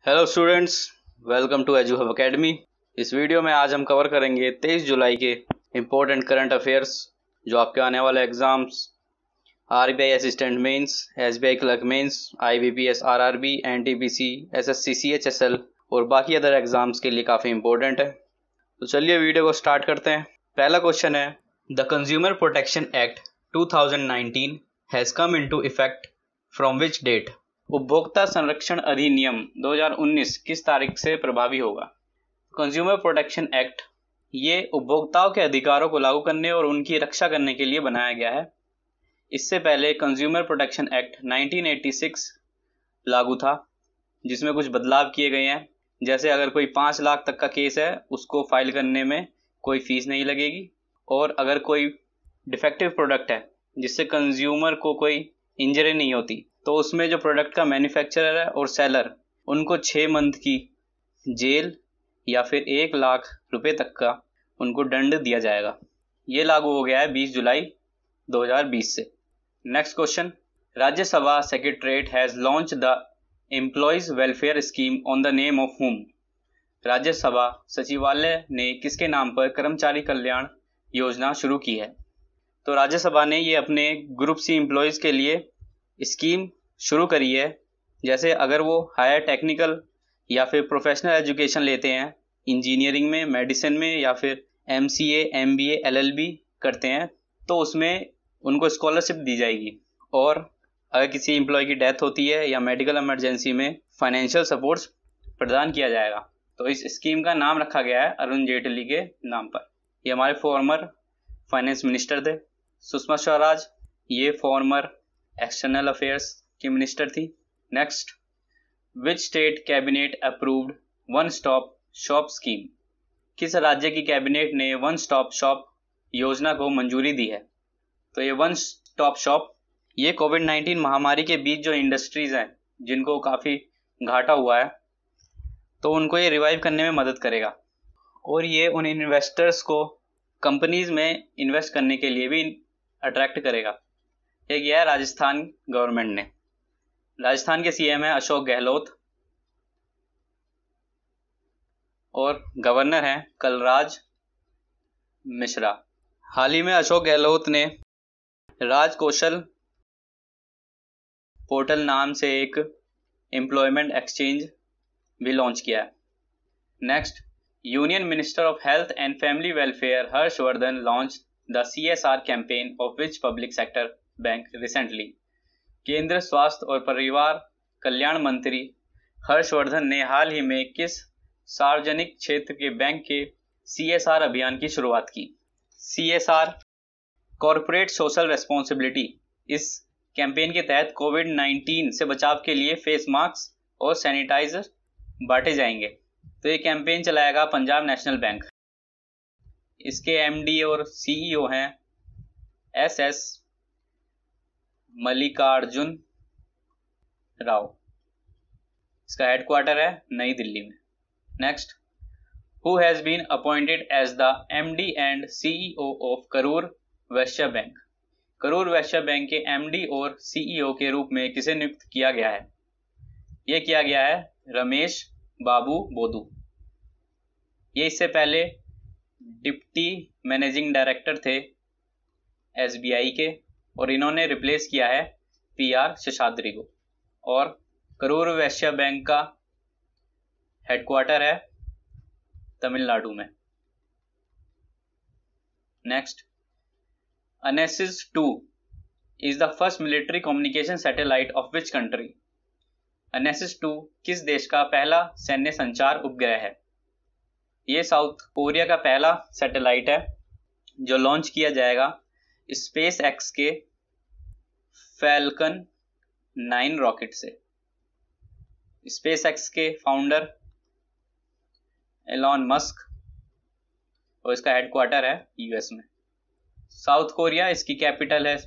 Hello students, welcome to Eduhub academy. इस video में आज हम कवर करेंगे 23 जुलाई के इम्पोर्टेंट करंट अफेयर्स जो आपके आने वाले exams RBI assistant mains, SBI clerk mains, IBPS, RRB, NTPC, SSC, CHSL और बाकी अदर एग्जाम्स के लिए काफ़ी इंपॉर्टेंट है। तो चलिए वीडियो को स्टार्ट करते हैं। पहला क्वेश्चन है, the consumer protection act 2019 has come into effect from which date? उपभोक्ता संरक्षण अधिनियम 2019 किस तारीख से प्रभावी होगा? कंज्यूमर प्रोटेक्शन एक्ट ये उपभोक्ताओं के अधिकारों को लागू करने और उनकी रक्षा करने के लिए बनाया गया है। इससे पहले कंज्यूमर प्रोटेक्शन एक्ट 1986 लागू था, जिसमें कुछ बदलाव किए गए हैं। जैसे अगर कोई 5 लाख तक का केस है, उसको फाइल करने में कोई फीस नहीं लगेगी, और अगर कोई डिफेक्टिव प्रोडक्ट है जिससे कंज्यूमर को कोई इंजरी नहीं होती, तो उसमें जो प्रोडक्ट का मैन्युफैक्चरर है और सेलर, उनको 6 मंथ की जेल या फिर 1 लाख रुपए तक का उनको दंड दिया जाएगा। ये लागू हो गया है 20 जुलाई 2020 से। Next question, Rajya Sabha secretariat has launch the employees welfare scheme on the name of हुम? राज्यसभा सचिवालय ने किसके नाम पर कर्मचारी कल्याण योजना शुरू की है? तो राज्यसभा ने ये अपने ग्रुप सी एम्प्लॉयज़ के लिए स्कीम शुरू करी है। जैसे अगर वो हायर टेक्निकल या फिर प्रोफेशनल एजुकेशन लेते हैं, इंजीनियरिंग में, मेडिसिन में, या फिर एमसीए, एमबीए, एलएलबी करते हैं, तो उसमें उनको स्कॉलरशिप दी जाएगी। और अगर किसी एम्प्लॉय की डेथ होती है या मेडिकल इमरजेंसी में फाइनेंशियल सपोर्ट प्रदान किया जाएगा। तो इस स्कीम का नाम रखा गया है अरुण जेटली के नाम पर। ये हमारे फॉर्मर फाइनेंस मिनिस्टर थे। सुषमा स्वराज ये फॉर्मर एक्सटर्नल अफेयर्स की मिनिस्टर थी। Next, which state cabinet approved one stop shop scheme? किस राज्य की कैबिनेट ने वन स्टॉप शॉप योजना को मंजूरी दी है? तो ये वन स्टॉप शॉप ये कोविड-19 महामारी के बीच जो इंडस्ट्रीज हैं जिनको काफ़ी घाटा हुआ है, तो उनको ये रिवाइव करने में मदद करेगा। और ये उन इन्वेस्टर्स को कंपनीज में इन्वेस्ट करने के लिए भी अट्रैक्ट करेगा। ये किया है राजस्थान गवर्नमेंट ने। राजस्थान के सीएम है अशोक गहलोत और गवर्नर हैं कलराज मिश्रा। हाल ही में अशोक गहलोत ने राज कौशल पोर्टल नाम से एक एम्प्लॉयमेंट एक्सचेंज भी लॉन्च किया है। Next, union minister of health and family welfare Harshvardhan launch the CSR campaign of which public sector bank recently? केंद्र स्वास्थ्य और परिवार कल्याण मंत्री हर्षवर्धन ने हाल ही में किस सार्वजनिक क्षेत्र के बैंक के CSR अभियान की शुरुआत की? CSR corporate social responsibility. इस कैंपेन के तहत कोविड-19 से बचाव के लिए फेस मास्क और सैनिटाइजर बांटे जाएंगे। तो ये कैंपेन चलाएगा पंजाब नेशनल बैंक। इसके MD और CEO हैं SS मल्लिकार्जुन राव। इसका हेडक्वार्टर है नई दिल्ली में। Next, who has been appointed as the MD and CEO of Karur Vysya bank? Karur Vysya bank के MD और CEO के रूप में किसे नियुक्त किया गया है? ये किया गया है रमेश बाबू बोदू। ये इससे पहले डिप्टी मैनेजिंग डायरेक्टर थे SBI के, और इन्होंने रिप्लेस किया है PR शेषाद्री को। और करूर वैश्य बैंक का हेडक्वार्टर है तमिलनाडु में। Next, Anasis 2 is the first military communication satellite of which country? Anasis 2 किस देश का पहला सैन्य संचार उपग्रह है? ये साउथ कोरिया का पहला सैटेलाइट है जो लॉन्च किया जाएगा स्पेस एक्स के फैल्कन 9 रॉकेट से। स्पेस एक्स के फाउंडर एलॉन मस्क, और इसका हेडक्वार्टर है US में। साउथ कोरिया, इसकी कैपिटल है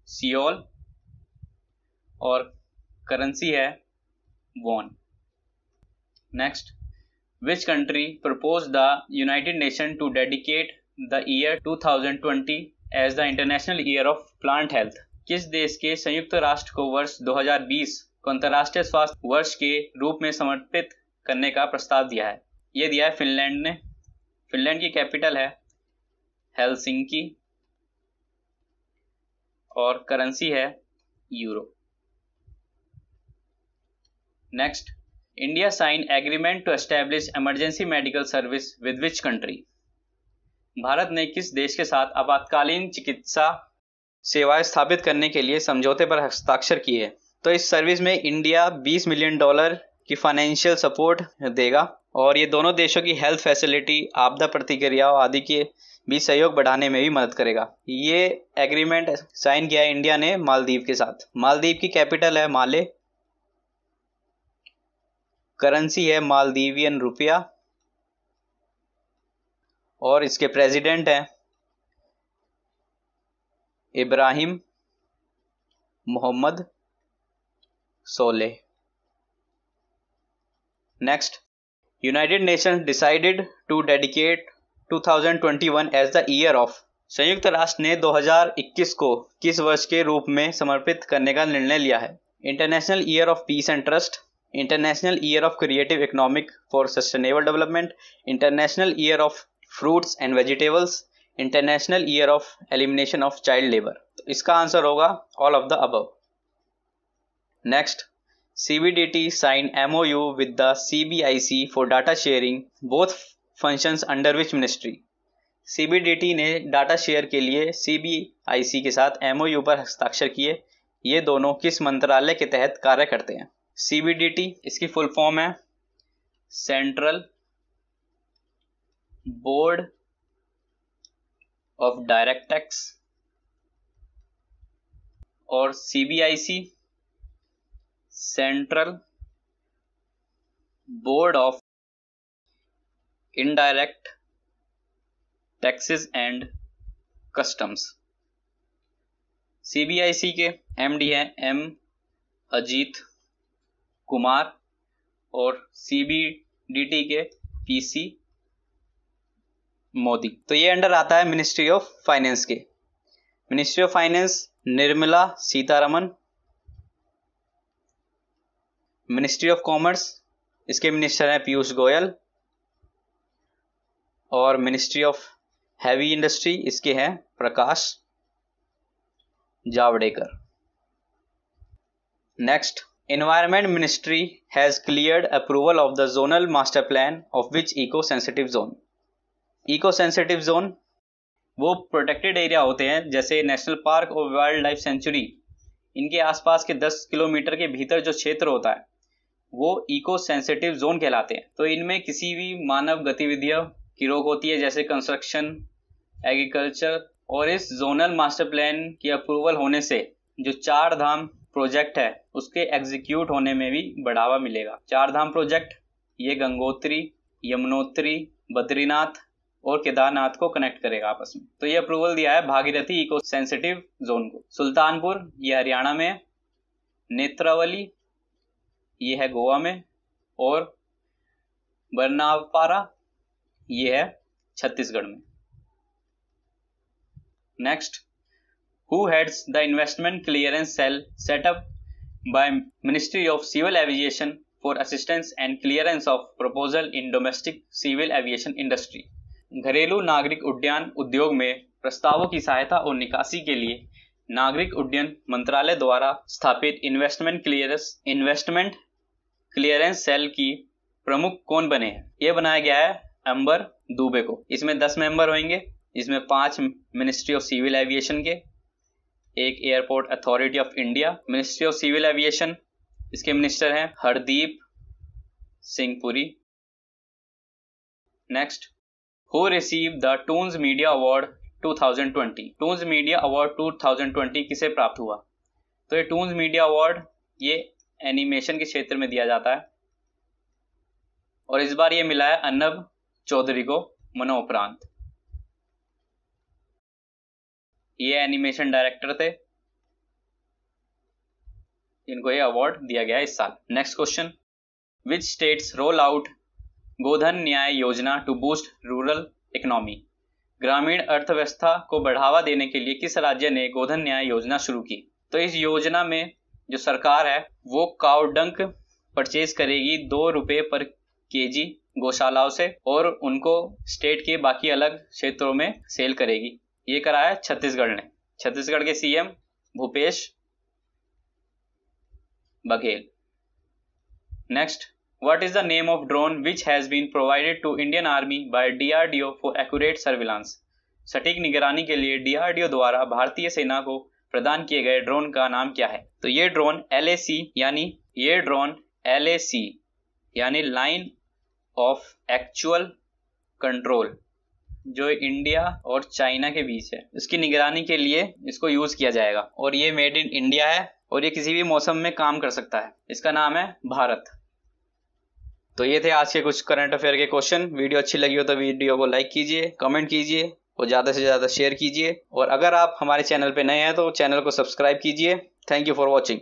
सियोल और करेंसी है won. Next, which country proposed the United Nations to dedicate the year 2020 as the International Year of Plant Health? किस देश के संयुक्त राष्ट्र को वर्ष 2020 को अंतर्राष्ट्रीय स्वास्थ्य वर्ष के रूप में समर्पित करने का प्रस्ताव दिया है? ये दिया है फिनलैंड ने। फिनलैंड की कैपिटल है हेलसिंकी और करेंसी है euro. Next, India sign agreement to establish emergency medical service with which country? Bharat ने किस देश के साथ आपातकालीन चिकित्सा सेवाएं स्थापित करने के लिए समझौते पर हस्ताक्षर किए? तो इस सर्विस में इंडिया $20 मिलियन की फाइनेंशियल सपोर्ट देगा और ये दोनों देशों की हेल्थ फैसिलिटी, आपदा प्रतिक्रिया आदि के भी सहयोग बढ़ाने में भी मदद करेगा। ये एग्रीमेंट साइन किया है इंडिया ने मालदीव के साथ। मालदीव की कैपिटल है माले, करेंसी है मालदीवियन रुपया और इसके प्रेसिडेंट हैं Ibrahim Mohamed Solih. Next, United Nations decided to dedicate 2021 as the year of. संयुक्त राष्ट्र ने 2021 को किस वर्ष के रूप में समर्पित करने का निर्णय लिया है? International year of peace and trust, international year of creative economic for sustainable development, international year of fruits and vegetables, international year of elimination of child labour. तो इसका आंसर होगा all of the above. Next, CBDT signed MOU with the CBIC for data sharing both functions under which ministry? CBDT ने data share के लिए CBIC के साथ MOU पर हस्ताक्षर किए। ये दोनों किस मंत्रालय के तहत कार्य करते हैं? CBDT इसकी फुल फॉर्म है central board of direct tax और CBIC central board of indirect taxes and customs. CBIC के MD हैं M अजीत कुमार और CBDT के PC मोदी। तो ये अंडर आता है मिनिस्ट्री ऑफ फाइनेंस के। Ministry of finance Nirmala Sitharaman. Ministry of commerce इसके मिनिस्टर हैं पीयूष गोयल और मिनिस्ट्री ऑफ हैवी इंडस्ट्री इसके हैं Prakash Javadekar. Next, environment ministry has cleared approval of the zonal master plan of which eco sensitive zone? Eco sensitive zone वो protected area होते हैं जैसे national park और वाइल्ड लाइफ सेंचुरी, इनके आसपास के 10 किलोमीटर के भीतर जो क्षेत्र होता है वो इको सेंसिटिव जोन कहलाते हैं। तो इनमें किसी भी मानव गतिविधियों की रोक होती है जैसे कंस्ट्रक्शन, एग्रीकल्चर, और इस जोनल मास्टर प्लान की अप्रूवल होने से जो 4 धाम प्रोजेक्ट है उसके एग्जीक्यूट होने में भी बढ़ावा मिलेगा। 4 धाम प्रोजेक्ट ये गंगोत्री, यमुनोत्री, बद्रीनाथ और केदारनाथ को कनेक्ट करेगा आपस में। तो ये अप्रूवल दिया है भागीरथी इको सेंसिटिव जोन को। सुल्तानपुर ये हरियाणा में, नेत्रावली ये है गोवा में और बरनापारा ये है छत्तीसगढ़ में। Next, who heads the investment clearance cell set up by ministry of civil aviation for assistance and clearance of proposal in domestic civil aviation industry? घरेलू नागरिक उड्डयन उद्योग में प्रस्तावों की सहायता और निकासी के लिए नागरिक उड्डयन मंत्रालय द्वारा स्थापित इन्वेस्टमेंट क्लियरेंस सेल की प्रमुख कौन बने हैं? ये बनाया गया है अंबर दुबे को। इसमें 10 मेंबर होंगे, इसमें 5 मिनिस्ट्री ऑफ सिविल एविएशन के, एक airport authority of India. Ministry of civil aviation इसके मिनिस्टर हैं Hardeep Singh Puri. Next, who receive the toons media award 2020? Toons media award 2020 किसे प्राप्त हुआ? तो ये टून्स मीडिया अवार्ड ये एनिमेशन के क्षेत्र में दिया जाता है और इस बार ये मिला है अर्नब चौधरी को मरणोपरांत। ये एनिमेशन डायरेक्टर थे, इनको ये अवार्ड दिया गया इस साल। Next question, which states roll out Godhan Nyay Yojana to boost rural economy? ग्रामीण अर्थव्यवस्था को बढ़ावा देने के लिए किस राज्य ने गोधन न्याय योजना शुरू की? तो इस योजना में जो सरकार है वो काउ डंक परचेज करेगी 2 रुपये पर केजी गौशालाओं से और उनको स्टेट के बाकी अलग क्षेत्रों में सेल करेगी। ये कराया छत्तीसगढ़ ने। छत्तीसगढ़ के CM Bhupesh Baghel. Next, what is the name of drone which has been provided to Indian army by DRDO for accurate surveillance? सटीक निगरानी के लिए डीआरडीओ द्वारा भारतीय सेना को प्रदान किए गए ड्रोन का नाम क्या है? तो ये ड्रोन LAC यानी लाइन ऑफ एक्चुअल कंट्रोल, जो इंडिया और चाइना के बीच है, इसकी निगरानी के लिए इसको यूज किया जाएगा। और ये मेड इन इंडिया है और ये किसी भी मौसम में काम कर सकता है। इसका नाम है भारत। तो ये थे आज के कुछ करंट अफेयर के क्वेश्चन। वीडियो अच्छी लगी हो तो वीडियो को लाइक कीजिए, कमेंट कीजिए और ज़्यादा से ज़्यादा शेयर कीजिए। और अगर आप हमारे चैनल पे नए हैं तो चैनल को सब्सक्राइब कीजिए। Thank you for watching.